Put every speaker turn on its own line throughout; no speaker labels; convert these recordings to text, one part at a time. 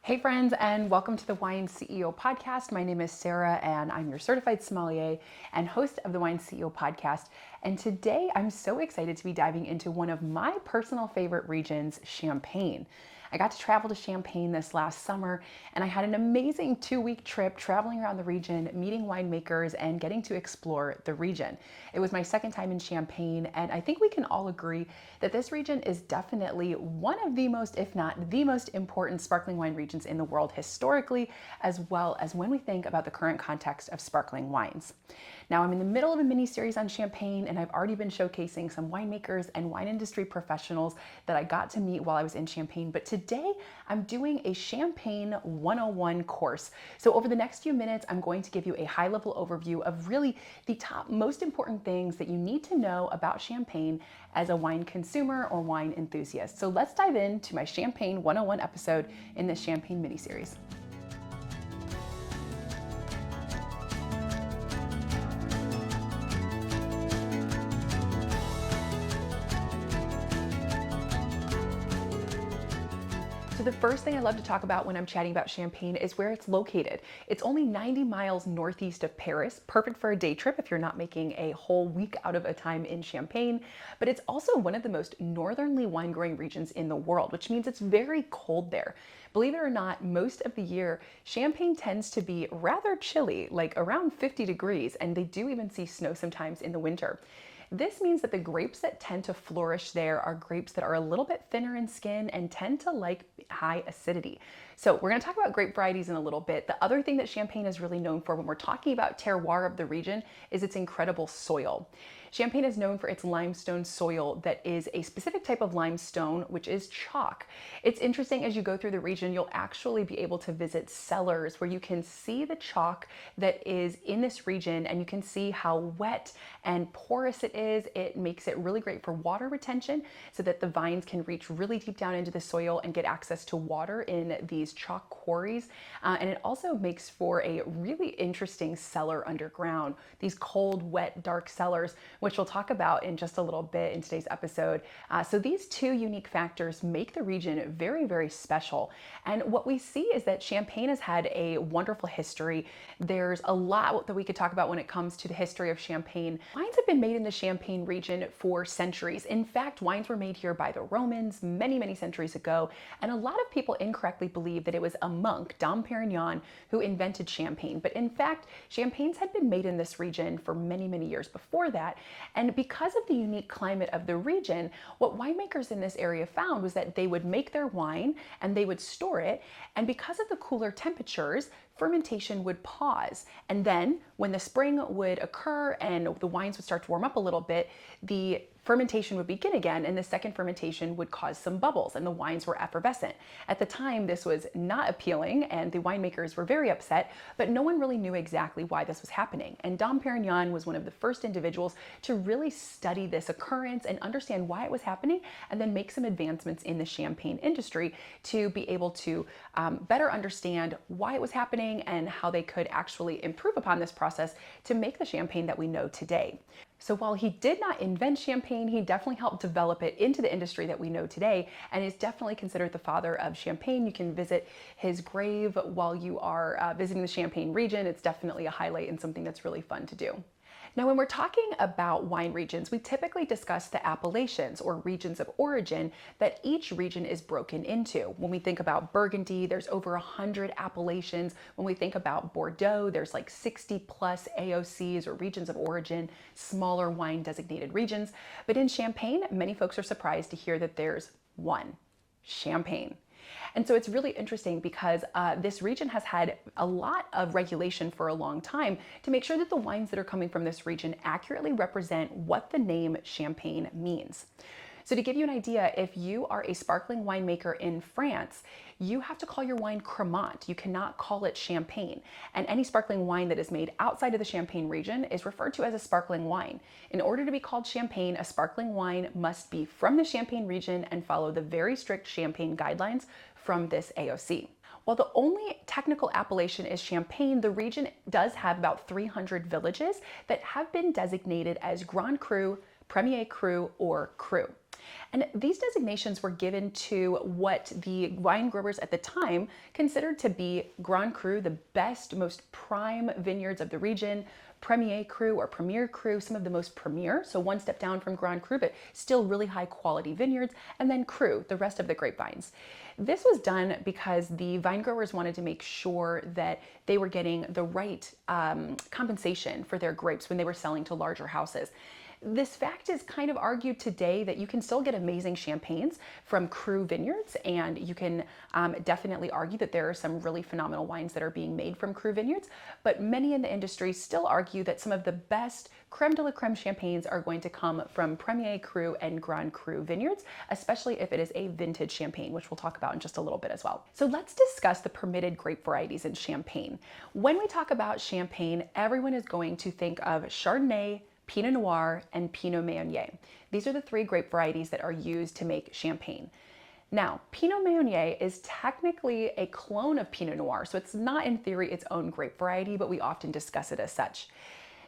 Hey friends, and welcome to the Wine CEO podcast. My name is Sarah and I'm your certified sommelier and host of the Wine CEO podcast. And today I'm so excited to be diving into one of my personal favorite regions, Champagne. I got to travel to Champagne this last summer and I had an amazing 2-week trip traveling around the region, meeting winemakers and getting to explore the region. It was my second time in Champagne, and I think we can all agree that this region is definitely one of the most, if not the most important sparkling wine regions in the world historically, as well as when we think about the current context of sparkling wines. Now, I'm in the middle of a mini series on Champagne, and I've already been showcasing some winemakers and wine industry professionals that I got to meet while I was in Champagne. But today, I'm doing a Champagne 101 course. So over the next few minutes, I'm going to give you a high-level overview of really the top most important things that you need to know about Champagne as a wine consumer or wine enthusiast. So let's dive into my Champagne 101 episode in this Champagne mini series. So the first thing I love to talk about when I'm chatting about Champagne is where it's located. It's only 90 miles northeast of Paris, perfect for a day trip if you're not making a whole week out of a time in Champagne, but it's also one of the most northernly wine growing regions in the world, which means it's very cold there. Believe it or not, most of the year, Champagne tends to be rather chilly, like around 50 degrees, and they do even see snow sometimes in the winter. This means that the grapes that tend to flourish there are grapes that are a little bit thinner in skin and tend to like high acidity. So we're going to talk about grape varieties in a little bit. The other thing that Champagne is really known for when we're talking about terroir of the region is its incredible soil. Champagne is known for its limestone soil that is a specific type of limestone, which is chalk. It's interesting, as you go through the region, you'll actually be able to visit cellars where you can see the chalk that is in this region, and you can see how wet and porous it is. It makes it really great for water retention so that the vines can reach really deep down into the soil and get access to water in these chalk quarries. And it also makes for a really interesting cellar underground, these cold, wet, dark cellars, which we'll talk about in just a little bit in today's episode. So these two unique factors make the region very, very special. And what we see is that Champagne has had a wonderful history. There's a lot that we could talk about when it comes to the history of Champagne. Wines have been made in the Champagne region for centuries. In fact, wines were made here by the Romans many, many centuries ago. And a lot of people incorrectly believe that it was a monk, Dom Perignon, who invented Champagne. But in fact, Champagnes had been made in this region for many, many years before that. And because of the unique climate of the region, what winemakers in this area found was that they would make their wine and they would store it. And because of the cooler temperatures, fermentation would pause. And then when the spring would occur and the wines would start to warm up a little bit, the fermentation would begin again, and the second fermentation would cause some bubbles and the wines were effervescent. At the time, this was not appealing and the winemakers were very upset, but no one really knew exactly why this was happening. And Dom Perignon was one of the first individuals to really study this occurrence and understand why it was happening, and then make some advancements in the Champagne industry to be able to better understand why it was happening and how they could actually improve upon this process to make the Champagne that we know today. So while he did not invent Champagne, he definitely helped develop it into the industry that we know today, and is definitely considered the father of Champagne. You can visit his grave while you are visiting the Champagne region. It's definitely a highlight and something that's really fun to do. Now, when we're talking about wine regions, we typically discuss the appellations or regions of origin that each region is broken into. When we think about Burgundy, there's over 100 appellations. When we think about Bordeaux, there's like 60 plus AOCs or regions of origin, smaller wine designated regions. But in Champagne, many folks are surprised to hear that there's one, Champagne. And so it's really interesting because this region has had a lot of regulation for a long time to make sure that the wines that are coming from this region accurately represent what the name Champagne means. So to give you an idea, if you are a sparkling winemaker in France, you have to call your wine Cremant. You cannot call it Champagne. And any sparkling wine that is made outside of the Champagne region is referred to as a sparkling wine. In order to be called Champagne, a sparkling wine must be from the Champagne region and follow the very strict Champagne guidelines from this AOC. While the only technical appellation is Champagne, the region does have about 300 villages that have been designated as Grand Cru, Premier Cru, or Cru. And these designations were given to what the wine growers at the time considered to be Grand Cru, the best, most prime vineyards of the region, Premier Cru or Premier Cru, some of the most premier, so one step down from Grand Cru, but still really high quality vineyards, and then Cru, the rest of the grapevines. This was done because the vine growers wanted to make sure that they were getting the right compensation for their grapes when they were selling to larger houses. This fact is kind of argued today that you can still get amazing champagnes from Cru vineyards, and you can definitely argue that there are some really phenomenal wines that are being made from Cru vineyards, but many in the industry still argue that some of the best creme de la creme champagnes are going to come from Premier Cru and Grand Cru vineyards, especially if it is a vintage champagne, which we'll talk about in just a little bit as well. So let's discuss the permitted grape varieties in Champagne. When we talk about Champagne, everyone is going to think of Chardonnay, Pinot Noir, and Pinot Meunier. These are the three grape varieties that are used to make Champagne. Now, Pinot Meunier is technically a clone of Pinot Noir, so it's not in theory its own grape variety, but we often discuss it as such.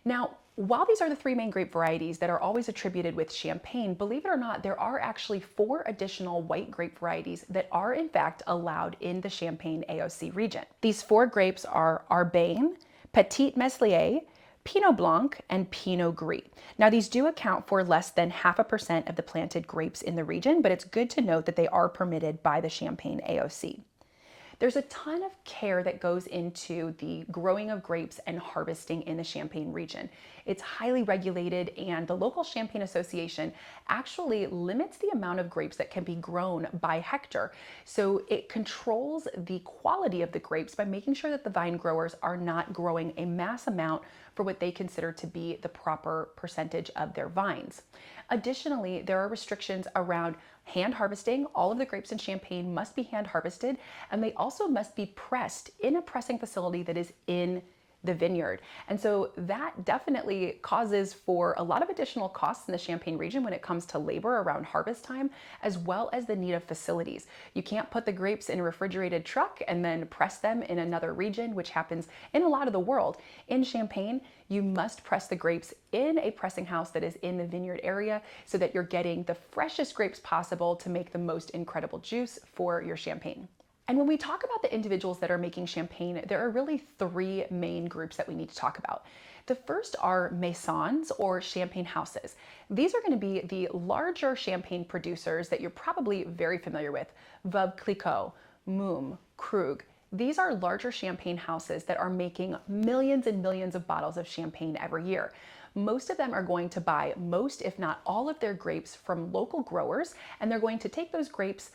Now, while these are the three main grape varieties that are always attributed with Champagne, believe it or not, there are actually 4 additional white grape varieties that are in fact allowed in the Champagne AOC region. These 4 grapes are Arbein, Petit Meslier, Pinot Blanc, and Pinot Gris. Now, these do account for less than 0.5% of the planted grapes in the region, but it's good to note that they are permitted by the Champagne AOC. There's a ton of care that goes into the growing of grapes and harvesting in the Champagne region. It's highly regulated, and the local Champagne Association actually limits the amount of grapes that can be grown by hectare. So it controls the quality of the grapes by making sure that the vine growers are not growing a mass amount for what they consider to be the proper percentage of their vines. Additionally, there are restrictions around hand harvesting. All of the grapes in Champagne must be hand harvested, and they also must be pressed in a pressing facility that is in the vineyard. And so that definitely causes for a lot of additional costs in the Champagne region when it comes to labor around harvest time, as well as the need of facilities. You can't put the grapes in a refrigerated truck and then press them in another region, which happens in a lot of the world. In Champagne, you must press the grapes in a pressing house that is in the vineyard area so that you're getting the freshest grapes possible to make the most incredible juice for your Champagne. And when we talk about the individuals that are making Champagne, there are really 3 main groups that we need to talk about. The first are maisons, or champagne houses. These are going to be the larger champagne producers that you're probably very familiar with: Veuve Clicquot, Mumm, Krug. These are larger champagne houses that are making millions and millions of bottles of champagne every year. Most of them are going to buy most, if not all, of their grapes from local growers, and they're going to take those grapes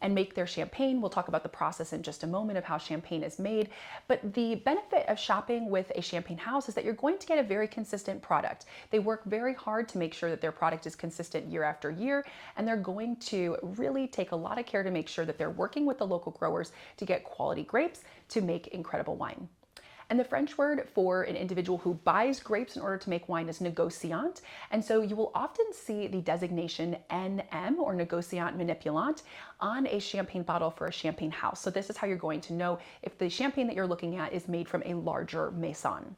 and make their champagne. We'll talk about the process in just a moment of how champagne is made. But the benefit of shopping with a champagne house is that you're going to get a very consistent product. They work very hard to make sure that their product is consistent year after year, and they're going to really take a lot of care to make sure that they're working with the local growers to get quality grapes to make incredible wine. And the French word for an individual who buys grapes in order to make wine is négociant. And so you will often see the designation NM, or négociant manipulant, on a champagne bottle for a champagne house. So this is how you're going to know if the champagne that you're looking at is made from a larger maison.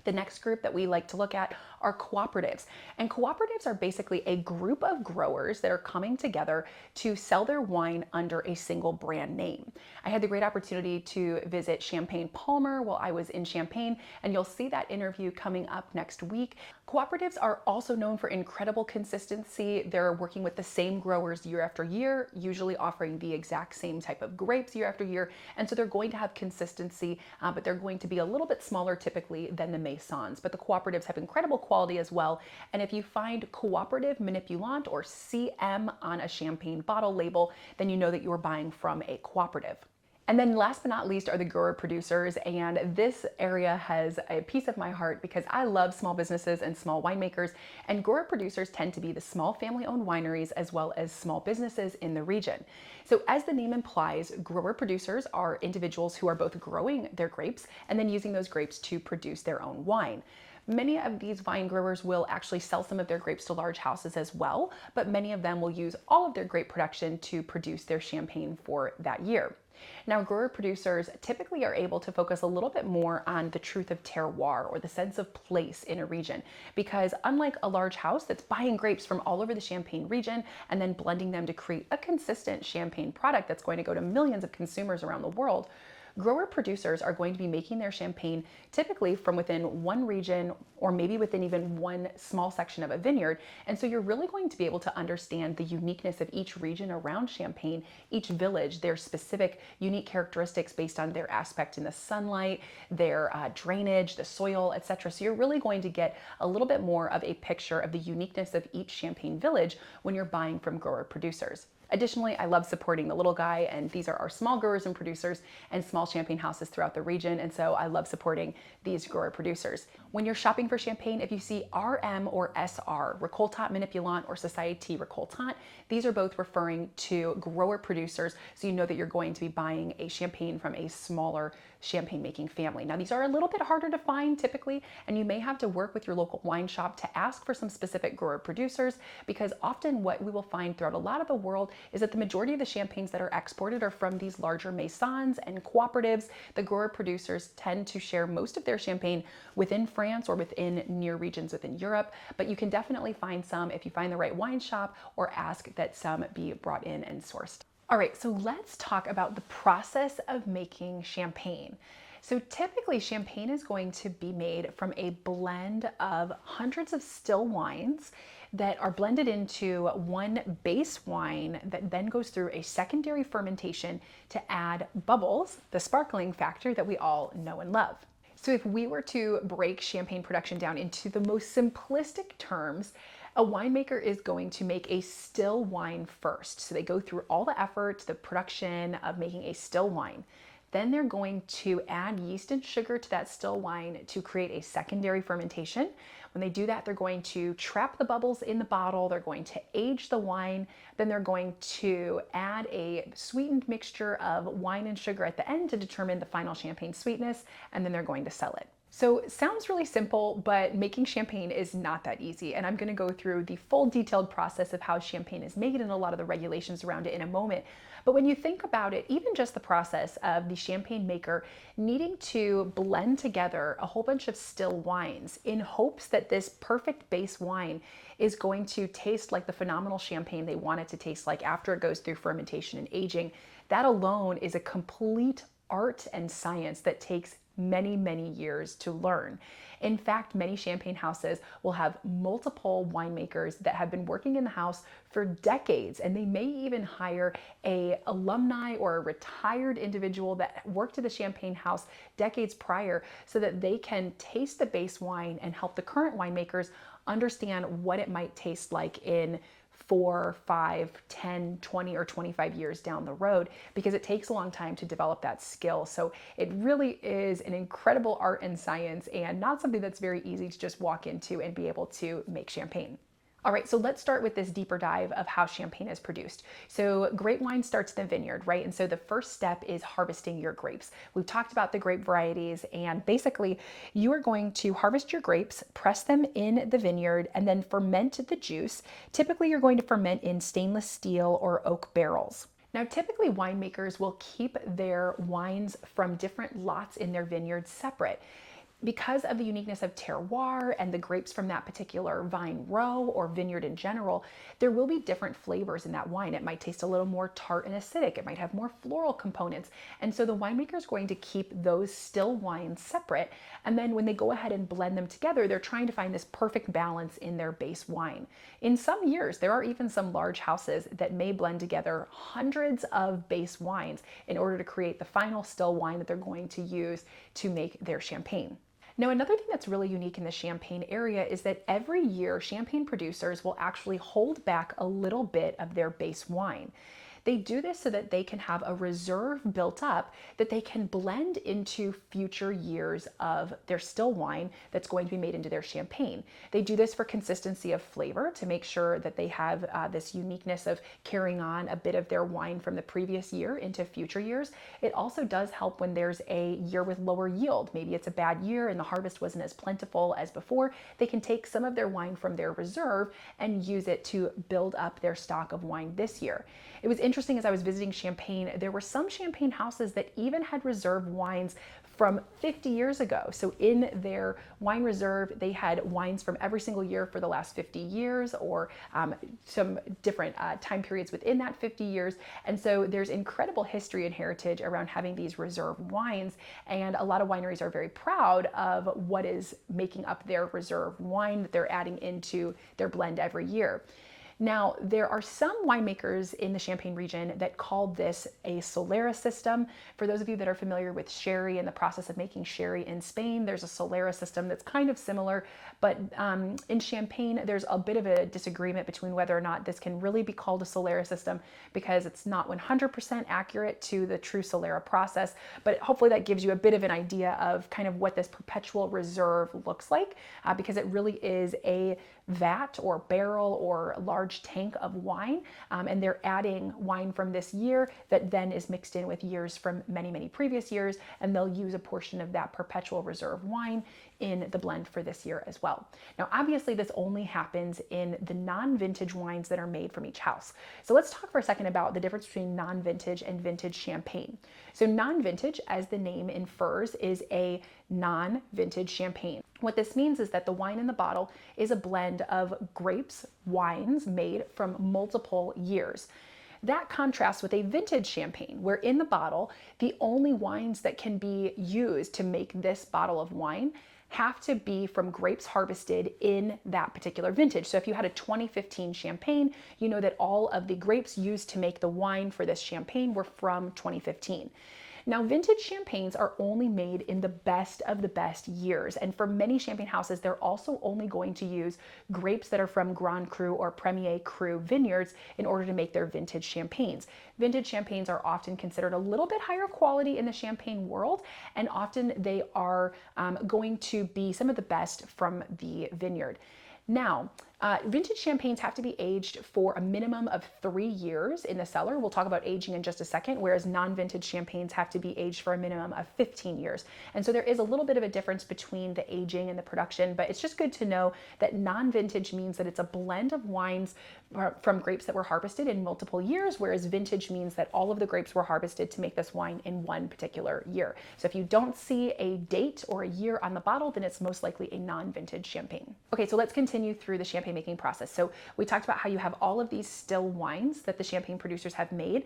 The next group that we like to look at are cooperatives. And cooperatives are basically a group of growers that are coming together to sell their wine under a single brand name. I had the great opportunity to visit Champagne Palmer while I was in Champagne, and you'll see that interview coming up next week. Cooperatives are also known for incredible consistency. They're working with the same growers year after year, usually offering the exact same type of grapes year after year. And so they're going to have consistency, but they're going to be a little bit smaller typically than the maisons. But the cooperatives have incredible quality as well. And if you find cooperative manipulant, or CM, on a champagne bottle label, then you know that you're buying from a cooperative. And then last but not least are the grower producers, and this area has a piece of my heart because I love small businesses and small winemakers, and grower producers tend to be the small family-owned wineries as well as small businesses in the region. So as the name implies, grower producers are individuals who are both growing their grapes and then using those grapes to produce their own wine. Many of these vine growers will actually sell some of their grapes to large houses as well, but many of them will use all of their grape production to produce their champagne for that year. Now, grower producers typically are able to focus a little bit more on the truth of terroir, or the sense of place in a region, because unlike a large house that's buying grapes from all over the Champagne region and then blending them to create a consistent champagne product that's going to go to millions of consumers around the world, grower producers are going to be making their champagne typically from within one region, or maybe within even one small section of a vineyard. And so you're really going to be able to understand the uniqueness of each region around Champagne, each village, their specific unique characteristics based on their aspect in the sunlight, their drainage, the soil, etc. So you're really going to get a little bit more of a picture of the uniqueness of each Champagne village when you're buying from grower producers. Additionally, I love supporting the little guy, and these are our small growers and producers and small champagne houses throughout the region, and so I love supporting these grower producers. When you're shopping for champagne, if you see RM or SR, Récoltat Manipulant or Société Récoltante, these are both referring to grower producers, so you know that you're going to be buying a champagne from a smaller champagne making family. Now, these are a little bit harder to find typically, and you may have to work with your local wine shop to ask for some specific grower producers, because often what we will find throughout a lot of the world is that the majority of the champagnes that are exported are from these larger maisons and cooperatives. The grower producers tend to share most of their champagne within France or within near regions within Europe, but you can definitely find some if you find the right wine shop or ask that some be brought in and sourced. All right, so let's talk about the process of making champagne. So typically champagne is going to be made from a blend of hundreds of still wines that are blended into one base wine that then goes through a secondary fermentation to add bubbles, the sparkling factor that we all know and love. So if we were to break champagne production down into the most simplistic terms, a winemaker is going to make a still wine first. So they go through all the effort, the production of making a still wine. Then they're going to add yeast and sugar to that still wine to create a secondary fermentation. When they do that, they're going to trap the bubbles in the bottle, they're going to age the wine, then they're going to add a sweetened mixture of wine and sugar at the end to determine the final champagne sweetness, and then they're going to sell it. So it sounds really simple, but making champagne is not that easy. And I'm going to go through the full detailed process of how champagne is made and a lot of the regulations around it in a moment. But when you think about it, even just the process of the champagne maker needing to blend together a whole bunch of still wines in hopes that this perfect base wine is going to taste like the phenomenal champagne they want it to taste like after it goes through fermentation and aging, that alone is a complete art and science that takes many, many years to learn. In fact, many champagne houses will have multiple winemakers that have been working in the house for decades, and they may even hire an alumni or a retired individual that worked at the champagne house decades prior so that they can taste the base wine and help the current winemakers understand what it might taste like in 4, 5, 10, 20, or 25 years down the road, because it takes a long time to develop that skill. So it really is an incredible art and science, and not something that's very easy to just walk into and be able to make champagne. All right, so let's start with this deeper dive of how champagne is produced. So grape wine starts in the vineyard, right? And so the first step is harvesting your grapes. We've talked about the grape varieties, and basically you are going to harvest your grapes, press them in the vineyard, and then ferment the juice. Typically you're going to ferment in stainless steel or oak barrels. Now, typically winemakers will keep their wines from different lots in their vineyard separate. Because of the uniqueness of terroir and the grapes from that particular vine row or vineyard in general, there will be different flavors in that wine. It might taste a little more tart and acidic. It might have more floral components. And so the winemaker is going to keep those still wines separate. And then when they go ahead and blend them together, they're trying to find this perfect balance in their base wine. In some years, there are even some large houses that may blend together hundreds of base wines in order to create the final still wine that they're going to use to make their champagne. Now, another thing that's really unique in the Champagne area is that every year champagne producers will actually hold back a little bit of their base wine. They do this so that they can have a reserve built up that they can blend into future years of their still wine that's going to be made into their champagne. They do this for consistency of flavor to make sure that they have this uniqueness of carrying on a bit of their wine from the previous year into future years. It also does help when there's a year with lower yield. Maybe it's a bad year and the harvest wasn't as plentiful as before. They can take some of their wine from their reserve and use it to build up their stock of wine this year. It was interesting interesting, as I was visiting Champagne, there were some Champagne houses that even had reserve wines from 50 years ago. So in their wine reserve, they had wines from every single year for the last 50 years, or some different time periods within that 50 years. And so there's incredible history and heritage around having these reserve wines. And a lot of wineries are very proud of what is making up their reserve wine that they're adding into their blend every year. Now, there are some winemakers in the Champagne region that call this a Solera system. For those of you that are familiar with sherry and the process of making sherry in Spain, there's a Solera system that's kind of similar, but in Champagne, there's a bit of a disagreement between whether or not this can really be called a Solera system, because it's not 100% accurate to the true Solera process, but hopefully that gives you a bit of an idea of kind of what this perpetual reserve looks like, because it really is a vat or barrel or large tank of wine, and they're adding wine from this year that then is mixed in with years from many, many previous years, and they'll use a portion of that perpetual reserve wine in the blend for this year as well. Now, obviously, this only happens in the non-vintage wines that are made from each house. So let's talk for a second about the difference between non-vintage and vintage champagne. So non-vintage, as the name infers, is a non-vintage champagne. What this means is that the wine in the bottle is a blend of grapes, wines made from multiple years. That contrasts with a vintage champagne, where in the bottle, the only wines that can be used to make this bottle of wine have to be from grapes harvested in that particular vintage. So if you had a 2015 champagne, you know that all of the grapes used to make the wine for this champagne were from 2015. Now, vintage champagnes are only made in the best of the best years. And for many champagne houses, they're also only going to use grapes that are from Grand Cru or Premier Cru vineyards in order to make their vintage champagnes. Vintage champagnes are often considered a little bit higher quality in the champagne world, and often they are going to be some of the best from the vineyard. Now, vintage champagnes have to be aged for a minimum of 3 years in the cellar. We'll talk about aging in just a second, whereas non-vintage champagnes have to be aged for a minimum of 15 years. And so there is a little bit of a difference between the aging and the production, but it's just good to know that non-vintage means that it's a blend of wines from grapes that were harvested in multiple years, whereas vintage means that all of the grapes were harvested to make this wine in one particular year. So if you don't see a date or a year on the bottle, then it's most likely a non-vintage champagne. Okay, so let's continue through the champagne making process. So we talked about how you have all of these still wines that the champagne producers have made.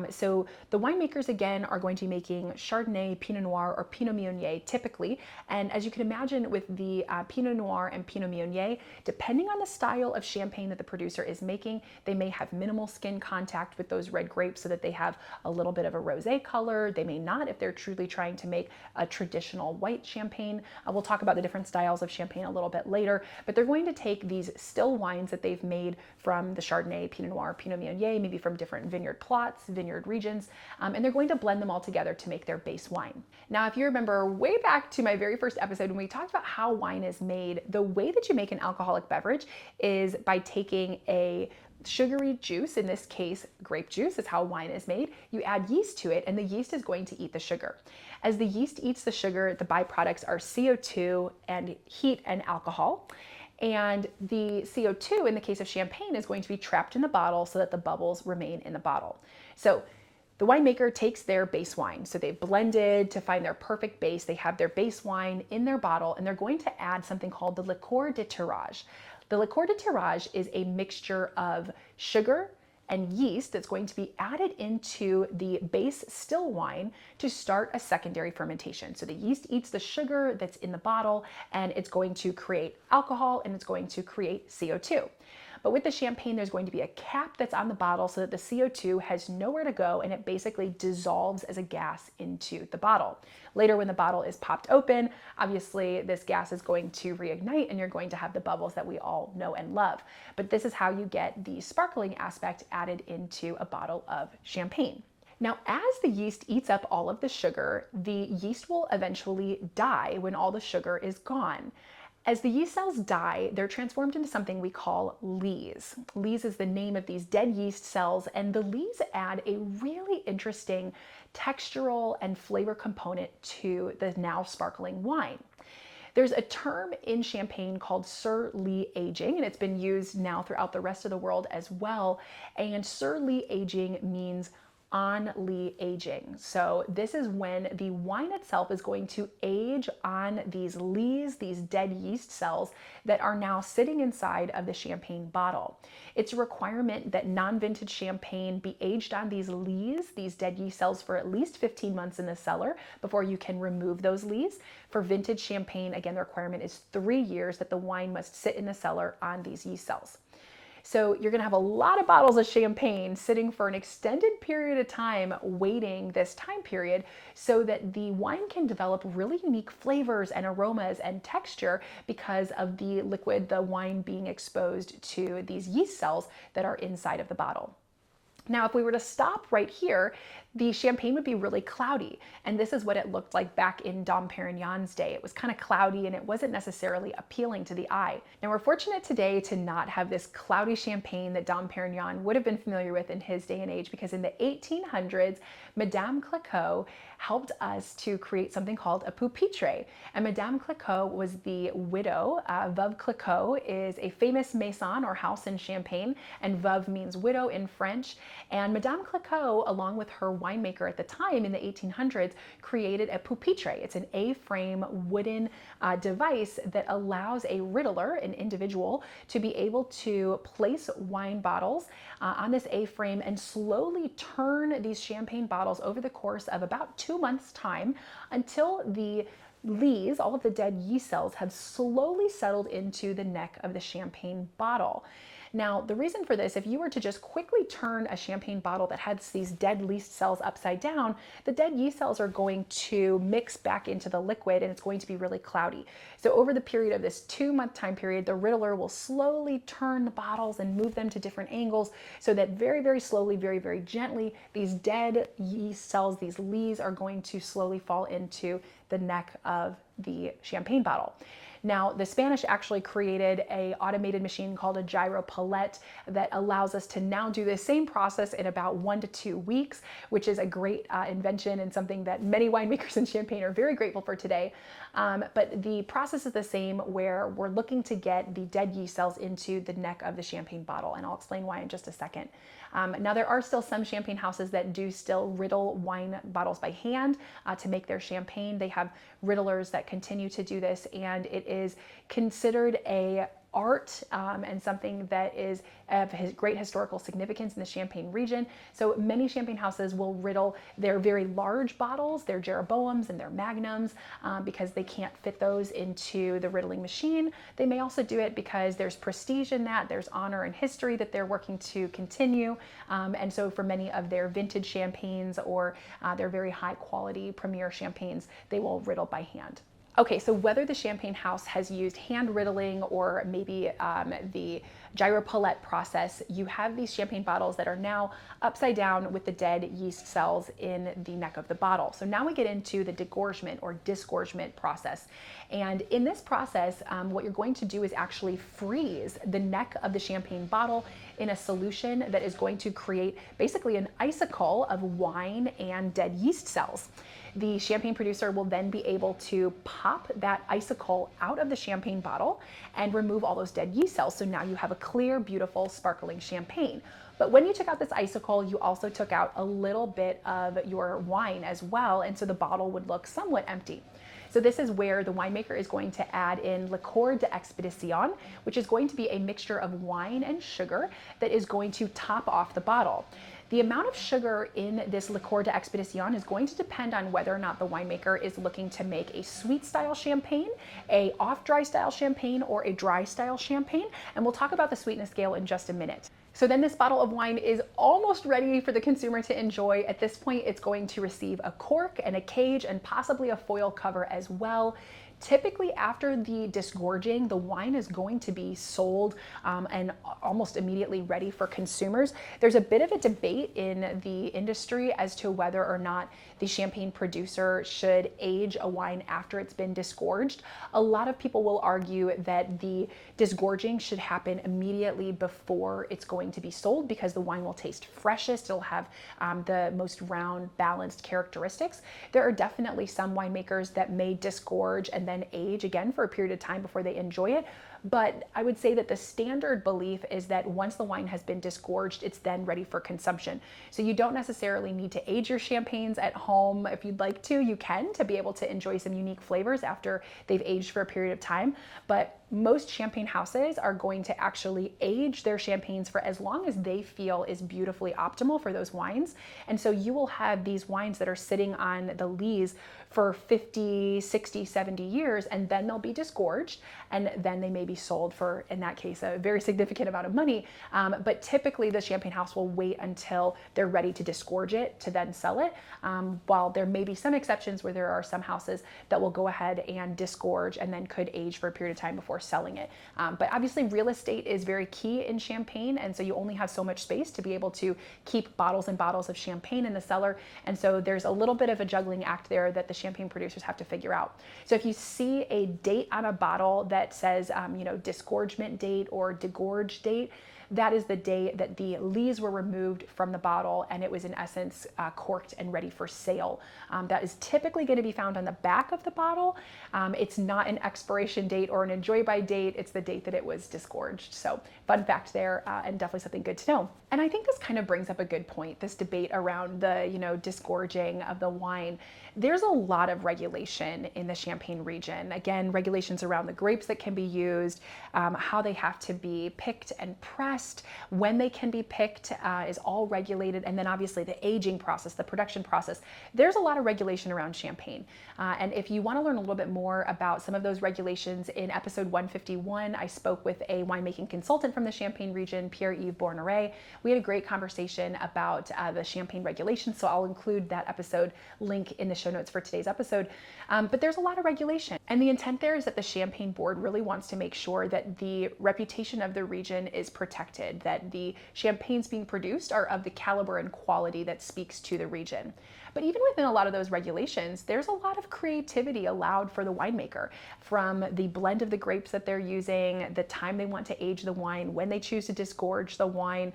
So the winemakers, again, are going to be making Chardonnay, Pinot Noir, or Pinot Meunier typically. And as you can imagine with the Pinot Noir and Pinot Meunier, depending on the style of champagne that the producer is making, they may have minimal skin contact with those red grapes so that they have a little bit of a rosé color. They may not if they're truly trying to make a traditional white champagne. We'll talk about the different styles of champagne a little bit later, but they're going to take these still wines that they've made from the Chardonnay, Pinot Noir, Pinot Meunier, maybe from different vineyard plots, vineyard regions, and they're going to blend them all together to make their base wine. Now, if you remember way back to my very first episode when we talked about how wine is made, the way that you make an alcoholic beverage is by taking a sugary juice, in this case, grape juice is how wine is made. You add yeast to it, and the yeast is going to eat the sugar. As the yeast eats the sugar, the byproducts are CO2 and heat and alcohol. And the CO2, in the case of champagne, is going to be trapped in the bottle so that the bubbles remain in the bottle. So the winemaker takes their base wine. So they've blended to find their perfect base. They have their base wine in their bottle, and they're going to add something called the liqueur de tirage. The liqueur de tirage is a mixture of sugar and yeast that's going to be added into the base still wine to start a secondary fermentation. So the yeast eats the sugar that's in the bottle, and it's going to create alcohol, and it's going to create CO2. But with the champagne, there's going to be a cap that's on the bottle so that the CO2 has nowhere to go, and it basically dissolves as a gas into the bottle. Later, when the bottle is popped open, obviously this gas is going to reignite, and you're going to have the bubbles that we all know and love. But this is how you get the sparkling aspect added into a bottle of champagne. Now, as the yeast eats up all of the sugar, the yeast will eventually die when all the sugar is gone. As the yeast cells die, they're transformed into something we call lees. Lees is the name of these dead yeast cells, and the lees add a really interesting textural and flavor component to the now sparkling wine. There's a term in champagne called sur-lie aging, and it's been used now throughout the rest of the world as well. And sur-lie aging means on lie aging. So this is when the wine itself is going to age on these lees, these dead yeast cells that are now sitting inside of the champagne bottle. It's a requirement that non-vintage champagne be aged on these lees, these dead yeast cells, for at least 15 months in the cellar before you can remove those lees. For vintage champagne, again, the requirement is 3 years that the wine must sit in the cellar on these yeast cells. So you're going to have a lot of bottles of champagne sitting for an extended period of time waiting this time period so that the wine can develop really unique flavors and aromas and texture because of the liquid, the wine being exposed to these yeast cells that are inside of the bottle. Now, if we were to stop right here, the champagne would be really cloudy. And this is what it looked like back in Dom Perignon's day. It was kind of cloudy and it wasn't necessarily appealing to the eye. Now, we're fortunate today to not have this cloudy champagne that Dom Perignon would have been familiar with in his day and age, because in the 1800s, Madame Clicquot helped us to create something called a pupitre. And Madame Clicquot was the widow. Veuve Clicquot is a famous maison or house in Champagne, and veuve means widow in French. And Madame Clicquot, along with her winemaker at the time in the 1800s, created a pupitre. It's an A-frame wooden device that allows a riddler, an individual, to be able to place wine bottles on this A-frame and slowly turn these champagne bottles over the course of about 2 months' time until the lees, all of the dead yeast cells, have slowly settled into the neck of the champagne bottle. Now, the reason for this, if you were to just quickly turn a champagne bottle that has these dead yeast cells upside down, the dead yeast cells are going to mix back into the liquid and it's going to be really cloudy. So over the period of this 2-month time period, the riddler will slowly turn the bottles and move them to different angles so that very, very slowly, very, very gently, these dead yeast cells, these lees, are going to slowly fall into the neck of the champagne bottle. Now, the Spanish actually created an automated machine called a gyropalette that allows us to now do the same process in about 1 to 2 weeks, which is a great invention and something that many winemakers in Champagne are very grateful for today. But the process is the same, where we're looking to get the dead yeast cells into the neck of the champagne bottle, and I'll explain why in just a second. Now, there are still some champagne houses that do still riddle wine bottles by hand to make their champagne. They have riddlers that continue to do this, and it is considered a art and something that is of great historical significance in the Champagne region. So many champagne houses will riddle their very large bottles, their Jeroboams and their Magnums, because they can't fit those into the riddling machine. They may also do it because there's prestige in that, there's honor and history that they're working to continue. And so for many of their vintage champagnes or their very high quality premier champagnes, they will riddle by hand. Okay, so whether the champagne house has used hand riddling or maybe the gyropalette process, you have these champagne bottles that are now upside down with the dead yeast cells in the neck of the bottle. So now we get into the degorgement or disgorgement process. And in this process, what you're going to do is actually freeze the neck of the champagne bottle in a solution that is going to create basically an icicle of wine and dead yeast cells. The champagne producer will then be able to pop that icicle out of the champagne bottle and remove all those dead yeast cells. So now you have a clear, beautiful, sparkling champagne. But when you took out this icicle, you also took out a little bit of your wine as well, and so the bottle would look somewhat empty. So this is where the winemaker is going to add in liqueur d'expédition, which is going to be a mixture of wine and sugar that is going to top off the bottle. The amount of sugar in this liqueur d'expédition is going to depend on whether or not the winemaker is looking to make a sweet style champagne, a off-dry style champagne, or a dry style champagne. And we'll talk about the sweetness scale in just a minute. So then this bottle of wine is almost ready for the consumer to enjoy. At this point, it's going to receive a cork and a cage and possibly a foil cover as well. Typically after the disgorging, the wine is going to be sold and almost immediately ready for consumers. There's a bit of a debate in the industry as to whether or not the champagne producer should age a wine after it's been disgorged. A lot of people will argue that the disgorging should happen immediately before it's going to be sold because the wine will taste freshest. It'll have the most round, balanced characteristics. There are definitely some winemakers that may disgorge and then age again for a period of time before they enjoy it. But I would say that the standard belief is that once the wine has been disgorged, it's then ready for consumption. So you don't necessarily need to age your champagnes at home. If you'd like to, you can, to be able to enjoy some unique flavors after they've aged for a period of time. But most champagne houses are going to actually age their champagnes for as long as they feel is beautifully optimal for those wines. And so you will have these wines that are sitting on the lees for 50, 60, 70 years, and then they'll be disgorged, and then they may be sold for, in that case, a very significant amount of money. But typically the champagne house will wait until they're ready to disgorge it to then sell it. While there may be some exceptions where there are some houses that will go ahead and disgorge and then could age for a period of time before selling it. But obviously real estate is very key in champagne, and so you only have so much space to be able to keep bottles and bottles of champagne in the cellar. And so there's a little bit of a juggling act there that the champagne producers have to figure out. So if you see a date on a bottle that says, disgorgement date or degorge date, that is the day that the lees were removed from the bottle and it was in essence corked and ready for sale. That is typically going to be found on the back of the bottle. It's not an expiration date or an enjoy by date. It's the date that it was disgorged. So fun fact there, and definitely something good to know. And I think this kind of brings up a good point, this debate around the, disgorging of the wine. There's a lot of regulation in the Champagne region. Again, regulations around the grapes that can be used, how they have to be picked and pressed, when they can be picked is all regulated. And then obviously the aging process, the production process. There's a lot of regulation around Champagne. And if you want to learn a little bit more about some of those regulations, in episode 151, I spoke with a winemaking consultant from the Champagne region, Pierre-Yves Bourneret. We had a great conversation about the Champagne regulations, so I'll include that episode link in the show notes for today's episode. But there's a lot of regulation. And the intent there is that the Champagne board really wants to make sure that the reputation of the region is protected, that the champagnes being produced are of the caliber and quality that speaks to the region. But even within a lot of those regulations, there's a lot of creativity allowed for the winemaker, from the blend of the grapes that they're using, the time they want to age the wine, when they choose to disgorge the wine,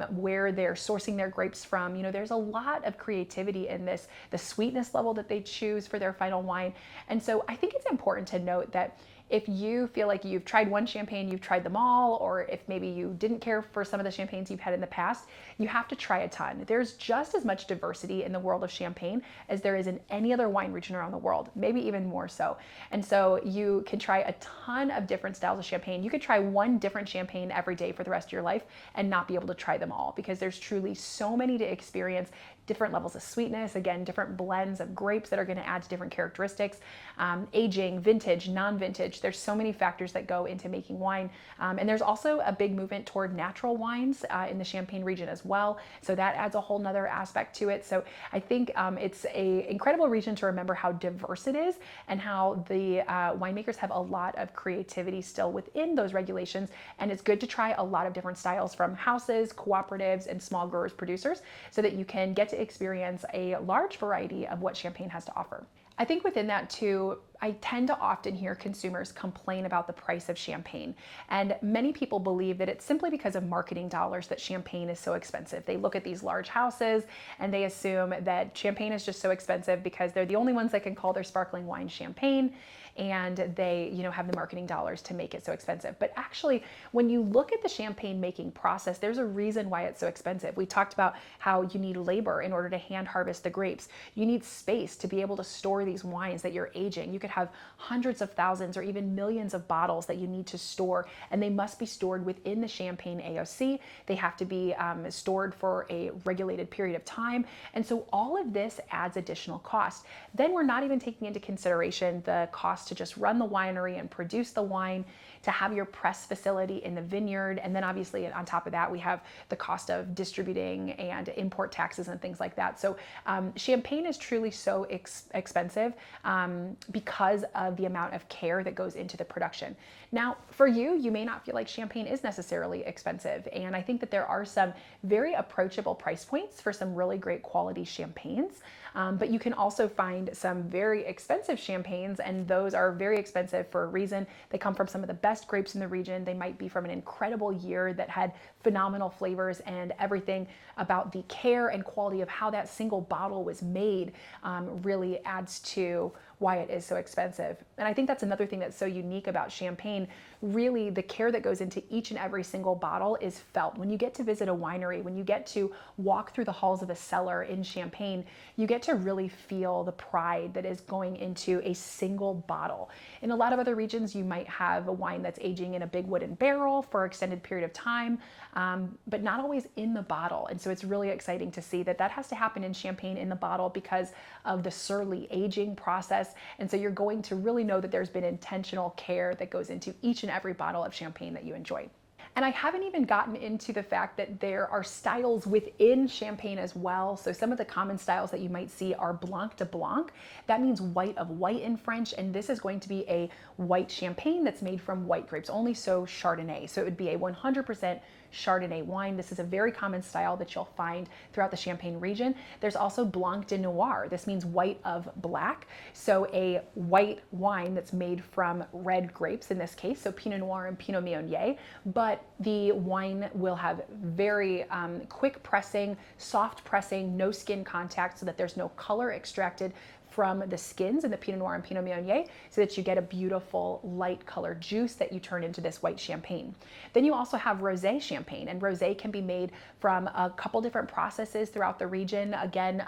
where they're sourcing their grapes from. There's a lot of creativity in this, the sweetness level that they choose for their final wine. And so I think it's important to note that if you feel like you've tried one champagne, you've tried them all, or if maybe you didn't care for some of the champagnes you've had in the past, you have to try a ton. There's just as much diversity in the world of champagne as there is in any other wine region around the world, maybe even more so. And so you can try a ton of different styles of champagne. You could try one different champagne every day for the rest of your life and not be able to try them all, because there's truly so many to experience. Different levels of sweetness, again, different blends of grapes that are going to add to different characteristics, aging, vintage, non-vintage. There's so many factors that go into making wine. And there's also a big movement toward natural wines in the Champagne region as well. So that adds a whole nother aspect to it. So I think it's an incredible region to remember how diverse it is and how the winemakers have a lot of creativity still within those regulations. And it's good to try a lot of different styles from houses, cooperatives, and small growers, producers, so that you can get to experience a large variety of what Champagne has to offer. I think within that too, I tend to often hear consumers complain about the price of champagne. And many people believe that it's simply because of marketing dollars that champagne is so expensive. They look at these large houses and they assume that champagne is just so expensive because they're the only ones that can call their sparkling wine champagne, and they, have the marketing dollars to make it so expensive. But actually, when you look at the champagne making process, there's a reason why it's so expensive. We talked about how you need labor in order to hand harvest the grapes. You need space to be able to store these wines that you're aging. You could have hundreds of thousands or even millions of bottles that you need to store, and they must be stored within the Champagne AOC. They have to be stored for a regulated period of time. And so all of this adds additional cost. Then we're not even taking into consideration the cost to just run the winery and produce the wine, to have your press facility in the vineyard. And then obviously on top of that, we have the cost of distributing and import taxes and things like that. So champagne is truly so expensive because of the amount of care that goes into the production. Now, for you, you may not feel like champagne is necessarily expensive. And I think that there are some very approachable price points for some really great quality champagnes. But you can also find some very expensive champagnes, and those are very expensive for a reason. They come from some of the best grapes in the region. They might be from an incredible year that had phenomenal flavors, and everything about the care and quality of how that single bottle was made really adds to why it is so expensive. And I think that's another thing that's so unique about champagne. Really, the care that goes into each and every single bottle is felt. When you get to visit a winery, when you get to walk through the halls of a cellar in Champagne, you get to really feel the pride that is going into a single bottle. In a lot of other regions, you might have a wine that's aging in a big wooden barrel for an extended period of time, but not always in the bottle. And so it's really exciting to see that that has to happen in Champagne in the bottle because of the surly aging process. And so you're going to really know that there's been intentional care that goes into each and every bottle of champagne that you enjoy. And I haven't even gotten into the fact that there are styles within champagne as well. So some of the common styles that you might see are Blanc de Blanc. That means white of white in French. And this is going to be a white champagne that's made from white grapes, only so Chardonnay. So it would be a 100% Chardonnay wine. This is a very common style that you'll find throughout the Champagne region. There's also Blanc de Noir. This means white of black. So a white wine that's made from red grapes in this case, so Pinot Noir and Pinot Meunier, but the wine will have very quick pressing, soft pressing, no skin contact so that there's no color extracted from the skins in the Pinot Noir and Pinot Meunier, so that you get a beautiful light colored juice that you turn into this white champagne. Then you also have rosé champagne, and rosé can be made from a couple different processes throughout the region. Again,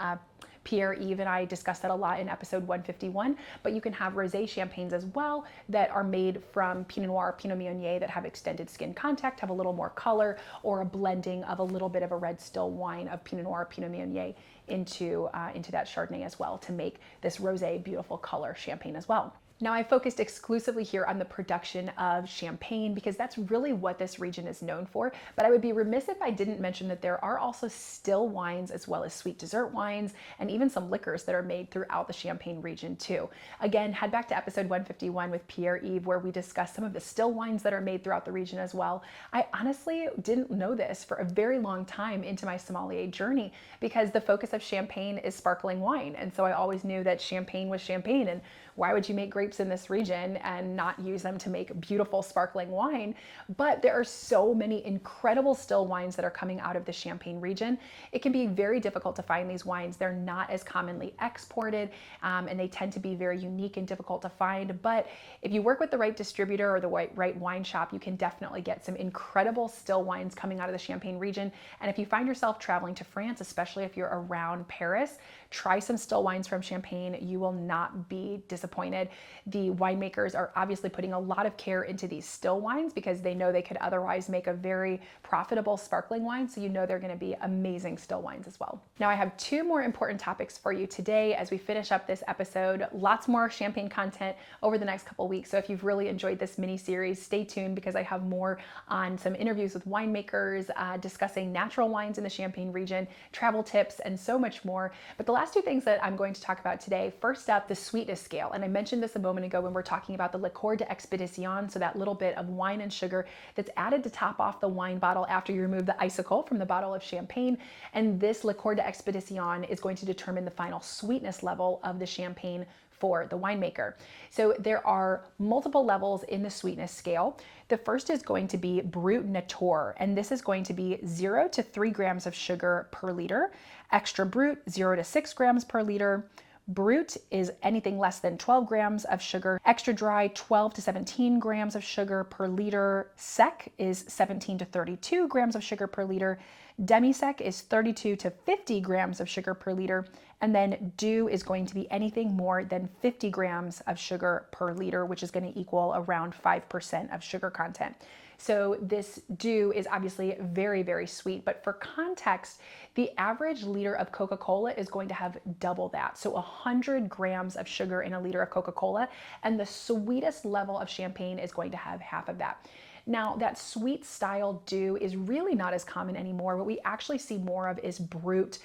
Pierre-Yves and I discussed that a lot in episode 151, but you can have rosé champagnes as well that are made from Pinot Noir, Pinot Meunier that have extended skin contact, have a little more color, or a blending of a little bit of a red still wine of Pinot Noir, Pinot Meunier into that Chardonnay as well to make this rosé beautiful color champagne as well. Now, I focused exclusively here on the production of champagne because that's really what this region is known for, but I would be remiss if I didn't mention that there are also still wines as well as sweet dessert wines and even some liquors that are made throughout the Champagne region too. Again, head back to episode 151 with Pierre-Yves where we discussed some of the still wines that are made throughout the region as well. I honestly didn't know this for a very long time into my sommelier journey because the focus of Champagne is sparkling wine, and so I always knew that Champagne was Champagne, and why would you make grapes in this region and not use them to make beautiful sparkling wine? But there are so many incredible still wines that are coming out of the Champagne region. It can be very difficult to find these wines. They're not as commonly exported, and they tend to be very unique and difficult to find. But if you work with the right distributor or the right wine shop, you can definitely get some incredible still wines coming out of the Champagne region. And if you find yourself traveling to France, especially if you're around Paris, try some still wines from Champagne. You will not be disappointed. The winemakers are obviously putting a lot of care into these still wines because they know they could otherwise make a very profitable sparkling wine. So you know they're going to be amazing still wines as well. Now I have two more important topics for you today as we finish up this episode. Lots more Champagne content over the next couple weeks. So if you've really enjoyed this mini series, stay tuned because I have more on some interviews with winemakers, discussing natural wines in the Champagne region, travel tips, and so much more. But the last two things that I'm going to talk about today, first up, the sweetness scale. And I mentioned this a moment ago when we're talking about the liqueur d'expédition, so that little bit of wine and sugar that's added to top off the wine bottle after you remove the icicle from the bottle of champagne. And this liqueur d'expédition is going to determine the final sweetness level of the champagne for the winemaker. So there are multiple levels in the sweetness scale. The first is going to be Brut Nature, and this is going to be 0 to 3 grams of sugar per liter. Extra Brut, 0 to 6 grams per liter. Brut is anything less than 12 grams of sugar. Extra dry, 12 to 17 grams of sugar per liter. Sec is 17 to 32 grams of sugar per liter. Demi-sec is 32 to 50 grams of sugar per liter. And then Doux is going to be anything more than 50 grams of sugar per liter, which is going to equal around 5% of sugar content. So this Doux is obviously very, very sweet, but for context, the average liter of Coca-Cola is going to have double that. So 100 grams of sugar in a liter of Coca-Cola, and the sweetest level of champagne is going to have half of that. Now, that sweet style dew is really not as common anymore. What we actually see more of is brut,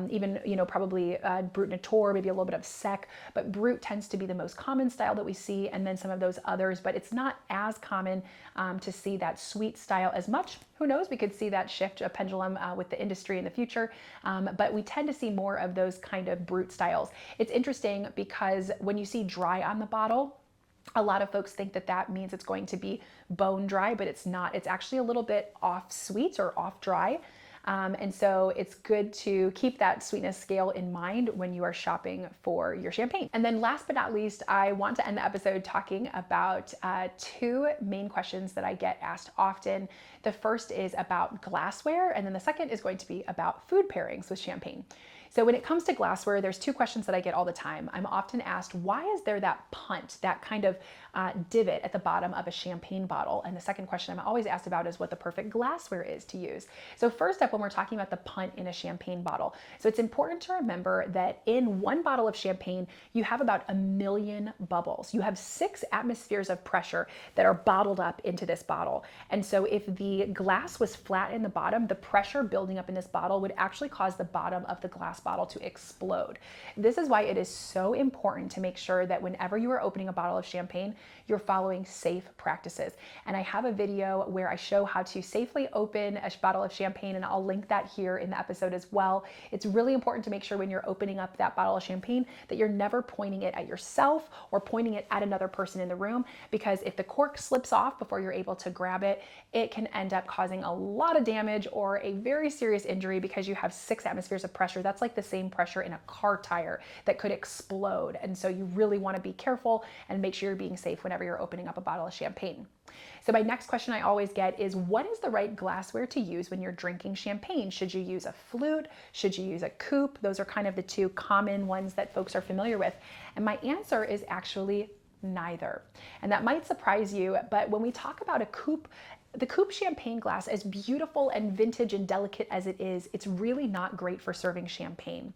even, probably brut nature, maybe a little bit of sec, but brut tends to be the most common style that we see, and then some of those others, but it's not as common to see that sweet style as much. Who knows, we could see that shift, a pendulum with the industry in the future, but we tend to see more of those kind of brut styles. It's interesting because when you see dry on the bottle, a lot of folks think that that means it's going to be bone dry, but it's not. It's actually a little bit off sweet or off dry. And so it's good to keep that sweetness scale in mind when you are shopping for your champagne. And then last but not least, I want to end the episode talking about two main questions that I get asked often. The first is about glassware, and then the second is going to be about food pairings with champagne. So when it comes to glassware, there's two questions that I get all the time. I'm often asked, why is there that punt, that kind of divot at the bottom of a champagne bottle? And the second question I'm always asked about is what the perfect glassware is to use. So first up, when we're talking about the punt in a champagne bottle, so it's important to remember that in one bottle of champagne, you have about 1 million bubbles. You have 6 atmospheres of pressure that are bottled up into this bottle. And so if the glass was flat in the bottom, the pressure building up in this bottle would actually cause the bottom of the glass bottle to explode. This is why it is so important to make sure that whenever you are opening a bottle of champagne, you're following safe practices. And I have a video where I show how to safely open a bottle of champagne, and I'll link that here in the episode as well. It's really important to make sure when you're opening up that bottle of champagne that you're never pointing it at yourself or pointing it at another person in the room, because if the cork slips off before you're able to grab it, it can end up causing a lot of damage or a very serious injury, because you have 6 atmospheres of pressure. That's like the same pressure in a car tire that could explode. And so you really want to be careful and make sure you're being safe whenever you're opening up a bottle of champagne. So my next question I always get is, what is the right glassware to use when you're drinking champagne? Should you use a flute? Should you use a coupe? Those are kind of the two common ones that folks are familiar with. And my answer is actually neither. And that might surprise you, but when we talk about a coupe, the coupe champagne glass, as beautiful and vintage and delicate as it is, it's really not great for serving champagne.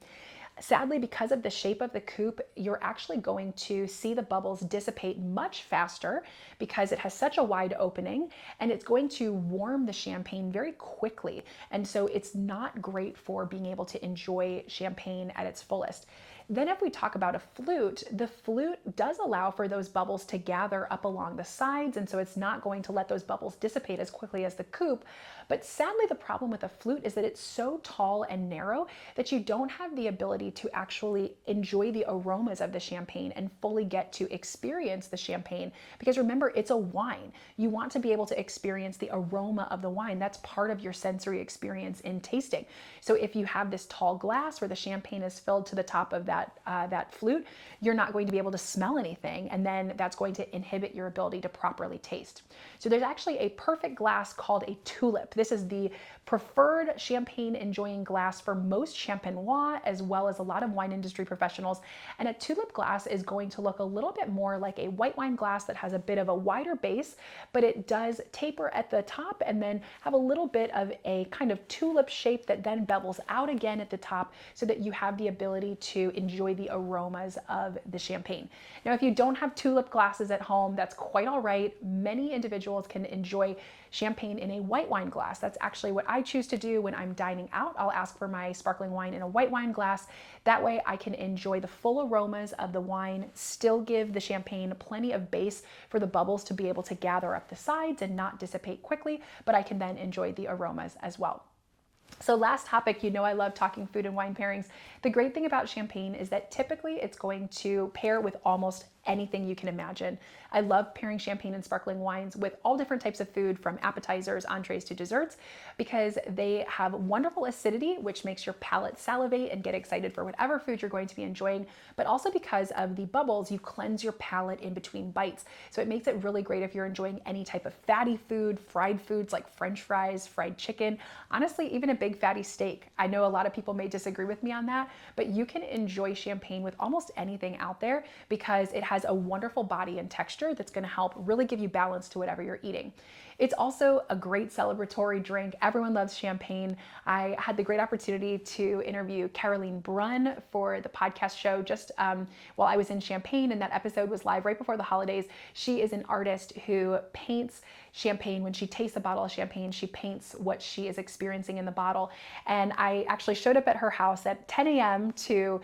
Sadly, because of the shape of the coupe, you're actually going to see the bubbles dissipate much faster because it has such a wide opening, and it's going to warm the champagne very quickly. And so it's not great for being able to enjoy champagne at its fullest. Then if we talk about a flute, the flute does allow for those bubbles to gather up along the sides, and so it's not going to let those bubbles dissipate as quickly as the coupe. But sadly, the problem with a flute is that it's so tall and narrow that you don't have the ability to actually enjoy the aromas of the champagne and fully get to experience the champagne. Because remember, it's a wine. You want to be able to experience the aroma of the wine. That's part of your sensory experience in tasting. So if you have this tall glass where the champagne is filled to the top of that flute, you're not going to be able to smell anything, and then that's going to inhibit your ability to properly taste. So there's actually a perfect glass called a tulip. This is the preferred champagne enjoying glass for most champenois, as well as a lot of wine industry professionals. And a tulip glass is going to look a little bit more like a white wine glass that has a bit of a wider base, but it does taper at the top and then have a little bit of a kind of tulip shape that then bevels out again at the top, so that you have the ability to enjoy the aromas of the champagne. Now, if you don't have tulip glasses at home, that's quite all right. Many individuals can enjoy champagne in a white wine glass. That's actually what I choose to do when I'm dining out. I'll ask for my sparkling wine in a white wine glass. That way I can enjoy the full aromas of the wine, still give the champagne plenty of base for the bubbles to be able to gather up the sides and not dissipate quickly, but I can then enjoy the aromas as well. So last topic, you know I love talking food and wine pairings. The great thing about champagne is that typically it's going to pair with almost anything you can imagine. I love pairing champagne and sparkling wines with all different types of food, from appetizers, entrees to desserts, because they have wonderful acidity, which makes your palate salivate and get excited for whatever food you're going to be enjoying, but also because of the bubbles, you cleanse your palate in between bites. So it makes it really great if you're enjoying any type of fatty food, fried foods like French fries, fried chicken, honestly, even a big fatty steak. I know a lot of people may disagree with me on that, but you can enjoy champagne with almost anything out there because it has has a wonderful body and texture that's going to help really give you balance to whatever you're eating. It's also a great celebratory drink. Everyone loves champagne. I had the great opportunity to interview Caroline Brunn for the podcast show just while I was in Champagne, and that episode was live right before the holidays. She is an artist who paints champagne. When she tastes a bottle of champagne, she paints what she is experiencing in the bottle. And I actually showed up at her house at 10 a.m. to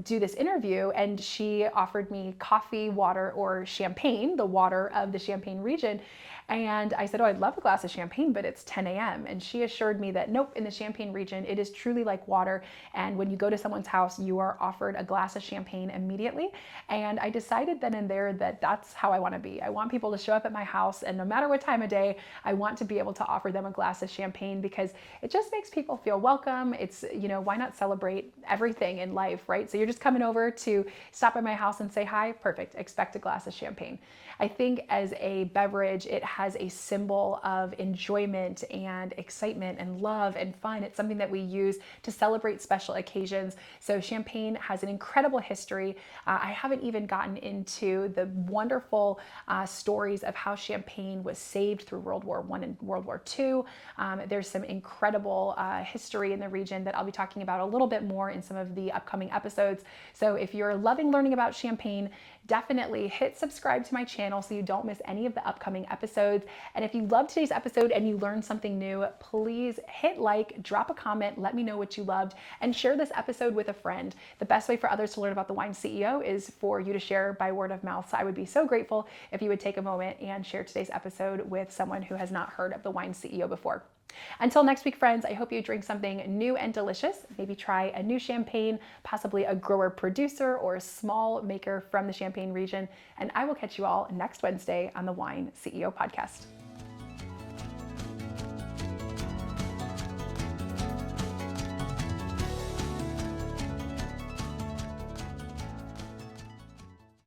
do this interview, and she offered me coffee, water, or champagne, the water of the Champagne region. And I said, oh, I'd love a glass of champagne, but it's 10 a.m. And she assured me that nope, in the Champagne region, it is truly like water. And when you go to someone's house, you are offered a glass of champagne immediately. And I decided then and there that that's how I want to be. I want people to show up at my house, and no matter what time of day, I want to be able to offer them a glass of champagne, because it just makes people feel welcome. It's, why not celebrate everything in life, right? So you're just coming over to stop at my house and say hi, perfect, expect a glass of champagne. I think as a beverage, it has a symbol of enjoyment and excitement and love and fun. It's something that we use to celebrate special occasions. So champagne has an incredible history. I haven't even gotten into the wonderful stories of how champagne was saved through World War I and World War II. There's some incredible history in the region that I'll be talking about a little bit more in some of the upcoming episodes. So if you're loving learning about champagne, definitely hit subscribe to my channel so you don't miss any of the upcoming episodes. And if you loved today's episode and you learned something new, please hit like, drop a comment, let me know what you loved, and share this episode with a friend. The best way for others to learn about the Wine CEO is for you to share by word of mouth. So I would be so grateful if you would take a moment and share today's episode with someone who has not heard of the Wine CEO before. Until next week, friends, I hope you drink something new and delicious. Maybe try a new champagne, possibly a grower producer or a small maker from the Champagne region. And I will catch you all next Wednesday on the Wine CEO podcast.